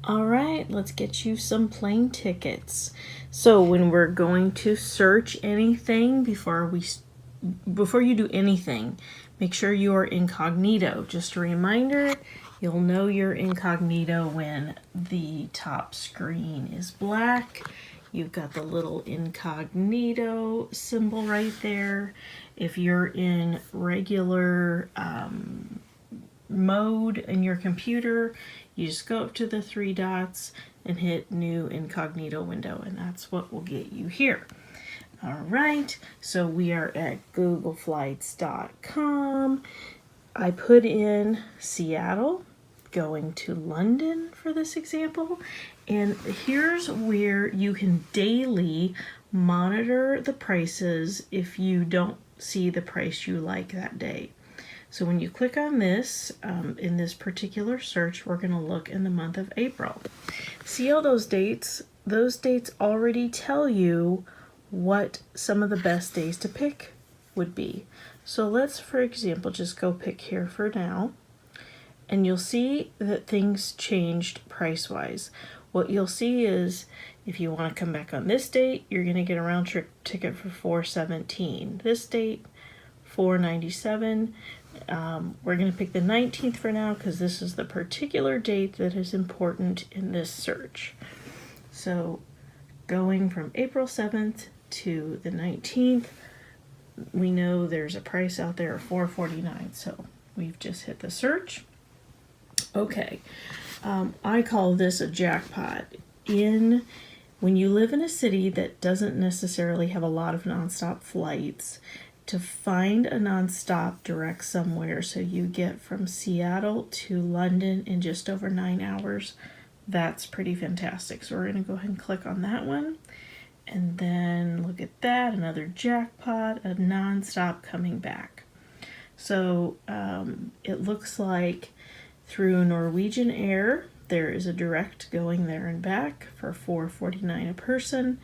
All right, let's get you some plane tickets. So when we're going to search anything before you do anything, make sure you are incognito. Just a reminder, you'll know you're incognito when the top screen is black. You've got the little incognito symbol right there. If you're in regular mode in your computer, you just go up to the three dots and hit new incognito window, and that's what will get you here. All right, so we are at googleflights.com. I put in Seattle going to London for this example, and here's where you can daily monitor the prices if you don't see the price you like that day. So when you click on this, in this particular search, we're going to look in the month of April. See all those dates? Those dates already tell you what some of the best days to pick would be. So let's, for example, just go pick here for now. And you'll see that things changed price-wise. What you'll see is if you want to come back on this date, you're going to get a round trip ticket for $417. This date, $497. We're going to pick the 19th for now because this is the particular date that is important in this search. So going from April 7th to the 19th, we know there's a price out there of $449. So we've just hit the search. Okay, I call this a jackpot. When you live in a city that doesn't necessarily have a lot of nonstop flights, to find a nonstop direct somewhere so you get from Seattle to London in just over 9 hours, that's pretty fantastic. So we're going to go ahead and click on that one. And then look at that, another jackpot, a nonstop coming back. So it looks like through Norwegian Air, there is a direct going there and back for $449 a person.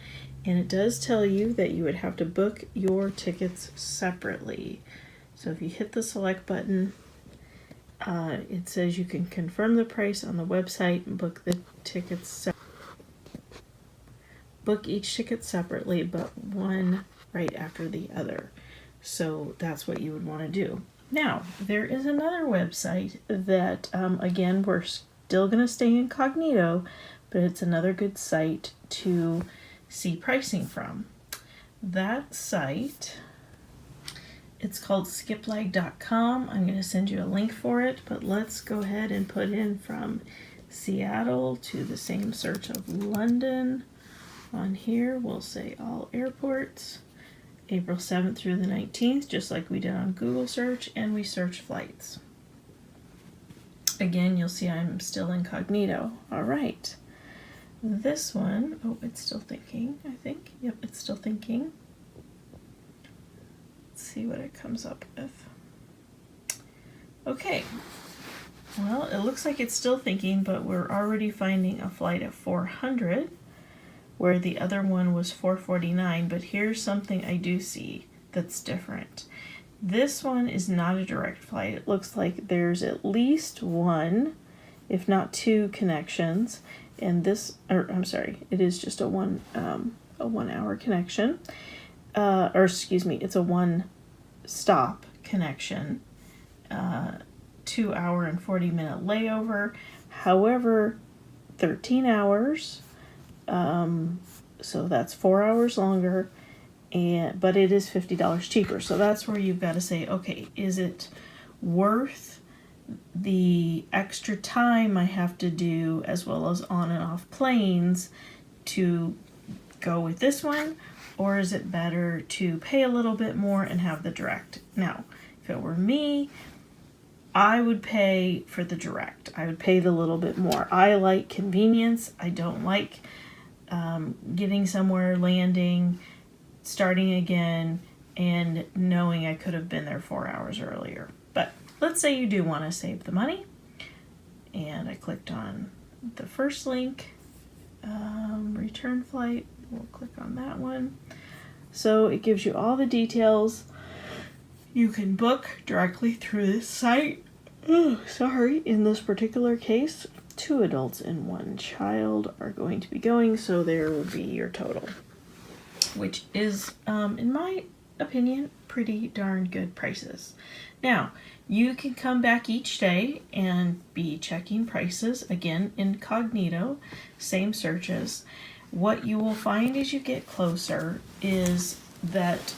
And it does tell you that you would have to book your tickets separately. So if you hit the select button, it says you can confirm the price on the website and book the tickets book each ticket separately, but one right after the other. So that's what you would want to do. Now, there is another website that, again, we're still going to stay incognito, but it's another good site to see pricing from. That site, it's called Skiplagged.com. I'm going to send you a link for it, but let's go ahead and put in from Seattle to the same search of London. On here, we'll say all airports, April 7th through the 19th, just like we did on Google search, and we search flights. Again, you'll see I'm still incognito. All right. This one, oh, it's still thinking, I think. Yep, it's still thinking. Let's see what it comes up with. Okay. Well, it looks like it's still thinking, but we're already finding a flight at 400, where the other one was 449, but here's something I do see that's different. This one is not a direct flight. It looks like there's at least one, if not two connections. And this, I'm sorry, it is just a 1 hour connection. Or excuse me, it's a 1 stop connection. 2 hour and 40 minute layover. However, 13 hours. So that's 4 hours longer, but it is $50 cheaper. So that's where you've got to say, okay, is it worth the extra time I have to do as well as on and off planes to go with this one, or is it better to pay a little bit more and have the direct? Now, if it were me, I would pay for the direct. I would pay the little bit more. I like convenience. I don't like getting somewhere, landing, starting again, and knowing I could have been there 4 hours earlier. But let's say you do want to save the money. And I clicked on the first link, return flight. We'll click on that one. So it gives you all the details. You can book directly through this site. In this particular case, 2 adults and 1 child are going to be going, so there would be your total, which is, in my opinion, pretty darn good prices. Now, you can come back each day and be checking prices. Again, incognito, same searches. What you will find as you get closer is that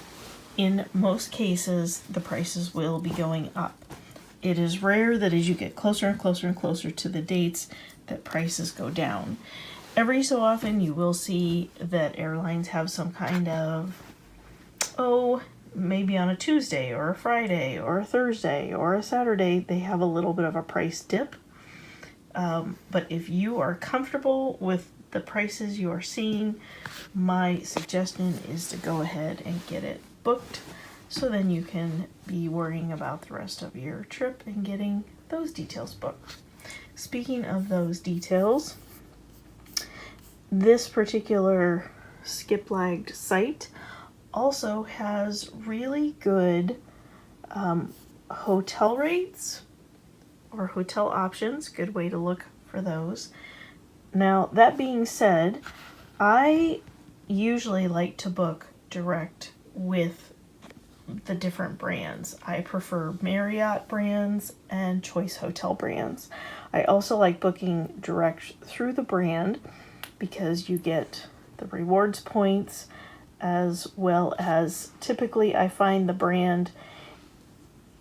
in most cases, the prices will be going up. It is rare that as you get closer and closer and closer to the dates, that prices go down. Every so often you will see that airlines have some kind of, maybe on a Tuesday or a Friday or a Thursday or a Saturday, they have a little bit of a price dip. But if you are comfortable with the prices you are seeing, my suggestion is to go ahead and get it booked, so then you can be worrying about the rest of your trip and getting those details booked. Speaking of those details, this particular Skiplagged site also has really good hotel rates or hotel options. Good way to look for those. Now, that being said, I usually like to book direct with the different brands. I prefer Marriott brands and Choice Hotel brands. I also like booking direct through the brand because you get the rewards points, as well as typically I find the brand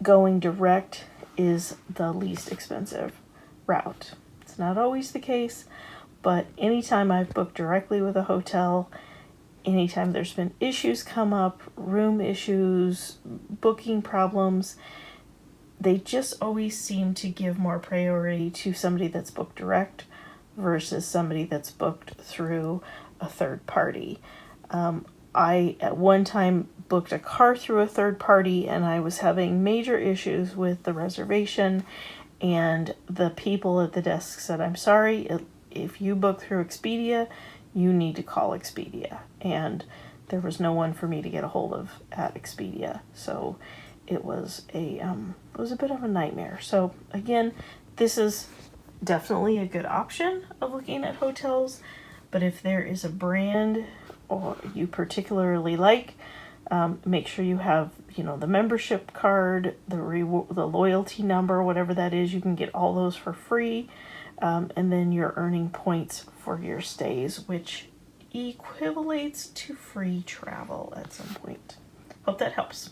going direct is the least expensive route. It's not always the case, but anytime I've booked directly with a hotel, anytime there's been issues come up, room issues, booking problems, they just always seem to give more priority to somebody that's booked direct versus somebody that's booked through a third party. I, at one time, booked a car through a third party, and I was having major issues with the reservation, and the people at the desk said, I'm sorry, if you book through Expedia, you need to call Expedia. And there was no one for me to get a hold of at Expedia. So it was a bit of a nightmare. So again, this is definitely a good option of looking at hotels. But if there is a brand or you particularly like, make sure you have, the membership card, the loyalty number, whatever that is. You can get all those for free. And then you're earning points for your stays, which equivalates to free travel at some point. Hope that helps.